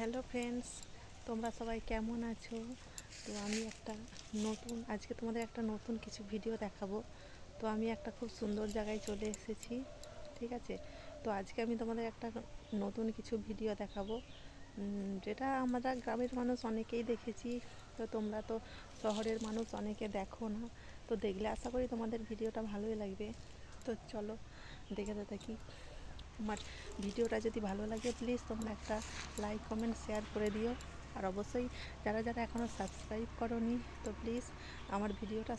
Hello friends, তোমরা সবাই কেমন আছো? তো আমি আজকে তোমাদের একটা নতুন কিছু ভিডিও দেখাবো। তো আমি একটা খুব সুন্দর জায়গায় চলে এসেছি, ঠিক আছে? তো আজকে আমি তোমাদের একটা নতুন কিছু ভিডিও দেখাবো, যেটা আমরা গ্রামের মানুষ অনেকেই দেখেছি। তো তোমরা তো শহরের মানুষ অনেকে দেখো না, তো দেখলে আশা করি তোমাদের ভিডিওটা ভালোই লাগবে। তো চলো দেখে থাকি। আমার ভিডিওটা যদি ভালো লাগে প্লিজ তোমরা একটা লাইক কমেন্ট শেয়ার করে দিও। আর অবশ্যই যারা যারা এখনও সাবস্ক্রাইব করোনি, তো প্লিজ আমার ভিডিওটা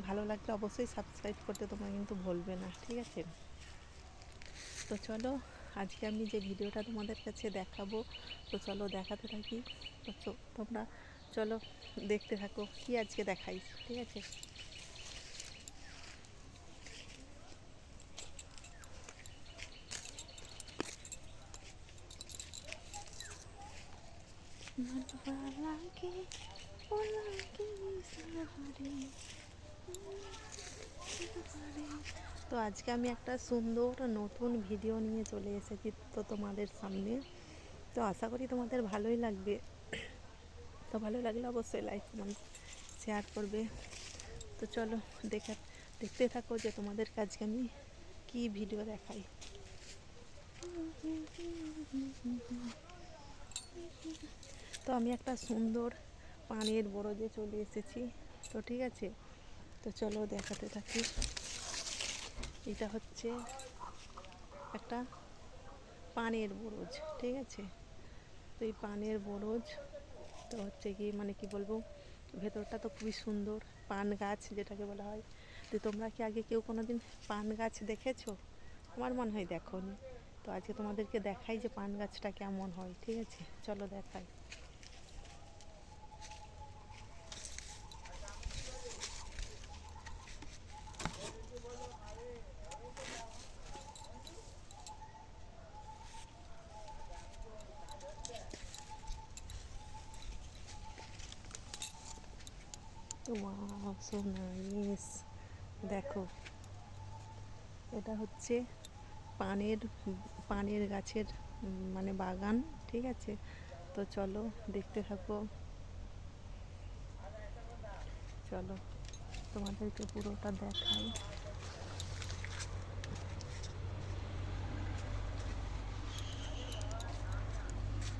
ভালো লাগলে অবশ্যই সাবস্ক্রাইব করতে তোমরা কিন্তু ভুলবে না, ঠিক আছে? তো চলো আজকে আমি যে ভিডিওটা তোমাদের কাছে দেখাবো, তো চলো দেখাতে থাকি। তো তোমরা চলো দেখতে থাকো কি আজকে দেখাই, ঠিক আছে? তো আজকে আমি একটা সুন্দর নতুন ভিডিও নিয়ে চলে এসেছি তো তোমাদের সামনে। তো আশা করি তোমাদের ভালোই লাগবে। তো ভালো লাগলে অবশ্যই লাইক কমেন্ট শেয়ার করবে। তো চলো দেখতে থাকো যে তোমাদের আজকে আমি কি ভিডিও দেখাই। তো আমি একটা সুন্দর পানের বরজে চলে এসেছি, তো ঠিক আছে? তো চলো দেখাতে থাকি। এটা হচ্ছে একটা পানের বরজ, ঠিক আছে? তো এই পানের বরজ তো হচ্ছে কি, মানে কি বলবো, ভেতরটা তো খুবই সুন্দর। পান গাছ যেটাকে বলা হয়। তো তোমরা কি আগে কেউ কোনো দিন পান গাছ দেখেছো? আমার মনে হয় দেখোনি। তো আজকে তোমাদেরকে দেখাই যে পান গাছটা কেমন হয়, ঠিক আছে? চলো দেখাই। তো ওয়াও, সো নাইস। দেখো, এটা হচ্ছে পানের পানের গাছের মানে বাগান, ঠিক আছে? তো চলো দেখতে থাকো। চলো তোমাদেরকে পুরোটা দেখাই।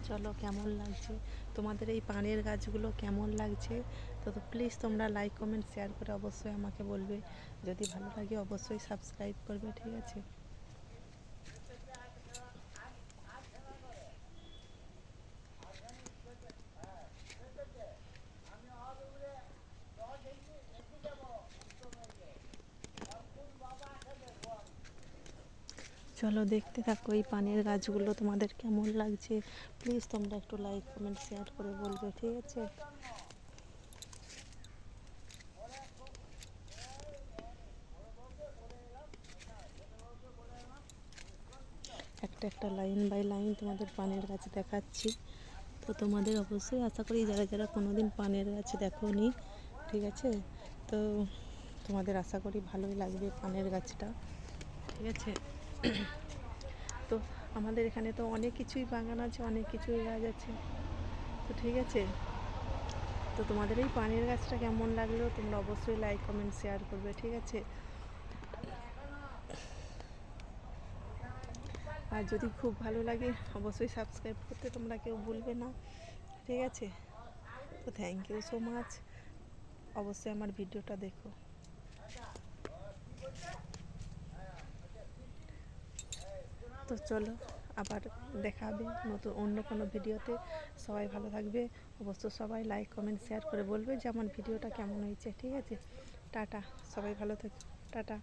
চলো কেমন লাগছে তোমাদের এই পানের গাছগুলো, কেমন লাগছে? তো প্লিজ তোমরা লাইক কমেন্ট শেয়ার করে অবশ্যই আমাকে বলবে। যদি ভালো লাগে অবশ্যই সাবস্ক্রাইব করবে, ঠিক আছে? চলো দেখতে থাকো এই পানের গাছগুলো তোমাদের কেমন লাগছে। প্লিজ তোমরা একটু লাইক কমেন্ট শেয়ার করে বলবে, ঠিক আছে? একটা একটা লাইন বাই লাইন তোমাদের পানের গাছ দেখাচ্ছি। তো তোমাদের অবশ্যই আশা করি যারা যারা কোনো দিন পানের গাছ দেখোনি, ঠিক আছে? তো তোমাদের আশা করি ভালোই লাগবে পানের গাছটা, ঠিক আছে? তো আমাদের এখানে তো অনেক কিছুই বাগান আছে, অনেক কিছুই গাছ আছে, তো ঠিক আছে? তো তোমাদের এই পানের গাছটা কেমন লাগলো তোমরা অবশ্যই লাইক কমেন্ট শেয়ার করবে, ঠিক আছে? আর যদি খুব ভালো লাগে অবশ্যই সাবস্ক্রাইব করতে তোমরা কেউ ভুলবে না, ঠিক আছে? তো থ্যাংক ইউ সো মাচ। অবশ্যই আমার ভিডিওটা দেখো। তো চলো আবার দেখা হবে নতুন অন্য কোনো ভিডিওতে। সবাই ভালো থাকবে। অবশ্য সবাই লাইক কমেন্ট শেয়ার করে বলবে যে আমার ভিডিওটা কেমন হয়েছে, ঠিক আছে? টাটা, সবাই ভালো থাকবে। টাটা।